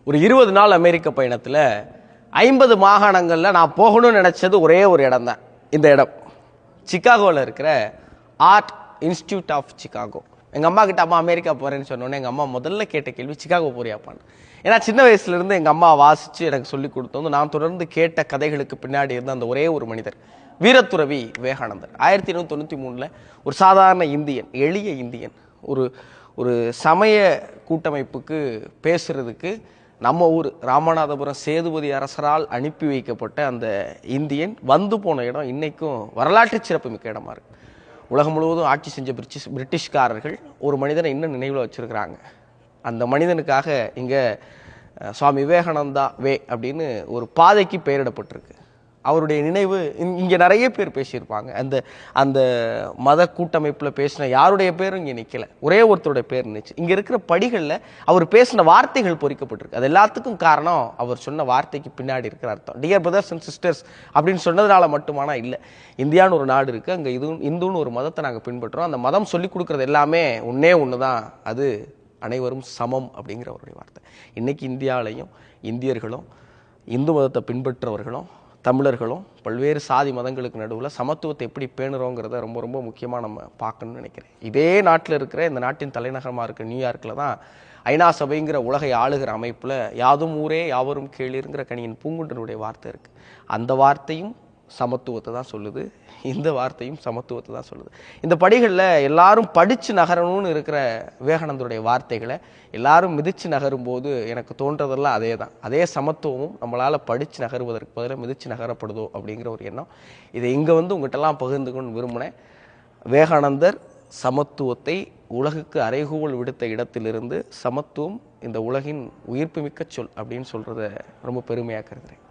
ஒரு 20 நாள் அமெரிக்க பயணத்தில் 50 மாகாணங்களில் நான் போகணும்னு நினச்சது ஒரே ஒரு இடம் தான். இந்த இடம் சிக்காகோவில் இருக்கிற ஆர்ட் இன்ஸ்டியூட் ஆஃப் சிக்காகோ. எங்கள் அம்மா கிட்ட அம்மா அமெரிக்கா போகிறேன்னு சொன்னோன்னே எங்கள் அம்மா முதல்ல கேட்ட கேள்வி சிக்காகோ போறியாப்பான்னு. ஏன்னா சின்ன வயசுலேருந்து எங்கள் அம்மா வாசித்து எனக்கு சொல்லி கொடுத்தோம். நான் தொடர்ந்து கேட்ட கதைகளுக்கு பின்னாடி இருந்த அந்த ஒரே ஒரு மனிதர் வீரத்துறவி விவேகானந்தர். 1893 ஒரு சாதாரண இந்தியன், எளிய இந்தியன், ஒரு சமய கூட்டமைப்புக்கு பேசுறதுக்கு நம்ம ஊர் ராமநாதபுரம் சேதுபதி அரசரால் அனுப்பி வைக்கப்பட்ட அந்த இந்தியன் வந்து போன இடம் இன்னைக்கும் வரலாற்று சிறப்புமிக்க இடமா இருக்கு. உலகம் முழுவதும் ஆட்சி செஞ்ச பிரிட்டிஷ்காரர்கள் ஒரு மனிதனை இன்னும் நினைவில் வச்சிருக்கிறாங்க. அந்த மனிதனுக்காக இங்கே சுவாமி விவேகானந்தா வே அப்படின்னு ஒரு பாதைக்கு பெயரிடப்பட்டிருக்கு. அவருடைய நினைவு இங்கே நிறைய பேர் பேசியிருப்பாங்க. அந்த மத கூட்டமைப்பில் பேசின யாருடைய பேரும் இங்கே நிற்கலை, ஒரே ஒருத்தருடைய பேர் நினைச்சு. இங்கே இருக்கிற படிகளில் அவர் பேசின வார்த்தைகள் பொறிக்கப்பட்டிருக்கு. அது எல்லாத்துக்கும் காரணம் அவர் சொன்ன வார்த்தைக்கு பின்னாடி இருக்கிற அர்த்தம். டியர் பிரதர்ஸ் அண்ட் சிஸ்டர்ஸ் அப்படின்னு சொன்னதுனால மட்டுமானா இல்லை. இந்தியான்னு ஒரு நாடு இருக்குது, அங்கே இந்துன்னு ஒரு மதத்தை நாங்கள் பின்பற்றுறோம். அந்த மதம் சொல்லிக் கொடுக்குறது எல்லாமே ஒன்று தான், அது அனைவரும் சமம் அப்படிங்கிற அவருடைய வார்த்தை. இன்றைக்கி இந்தியாவிலையும் இந்தியர்களும் இந்து மதத்தை பின்பற்றவர்களும் தமிழர்களும் பல்வேறு சாதி மதங்களுக்கு நடுவில் சமத்துவத்தை எப்படி பேணுறோங்கிறத ரொம்ப ரொம்ப முக்கியமாக நம்ம பார்க்கணும்னு நினைக்கிறேன். இதே நாட்டில் இருக்கிற இந்த நாட்டின் தலைநகரமாக இருக்கிற நியூயார்க்கில் தான் ஐநா சபைங்கிற உலகை ஆளுகிற அமைப்பில் யாதும் ஊரே யாவரும் கேளிருங்கிற கணியன் பூங்குன்றனுடைய வார்த்தை இருக்குது. அந்த வார்த்தையும் சமத்துவத்தை தான் சொல்லுது, இந்த வார்த்தையும் சமத்துவத்தை தான் சொல்லுது. இந்த படிகளில் எல்லாரும் படித்து நகரணும்னு இருக்கிற விவேகானந்தருடைய வார்த்தைகளை எல்லாரும் மிதித்து நகரும் போது எனக்கு தோன்றதெல்லாம் அதே தான். அதே சமத்துவமும் நம்மளால் படித்து நகருவதற்கு பதிலாக மிதித்து நகரப்படுதோ அப்படிங்கிற ஒரு எண்ணம். இதை இங்கே வந்து உங்கள்கிட்டலாம் பகிர்ந்துக்கணும்னு விரும்பினேன். விவேகானந்தர் சமத்துவத்தை உலகுக்கு அறைகூவல் விடுத்த இடத்திலிருந்து சமத்துவம் இந்த உலகின் உயிர்ப்புமிக்க சொல் அப்படின்னு சொல்கிறத ரொம்ப பெருமையாக கருதுகிறேன்.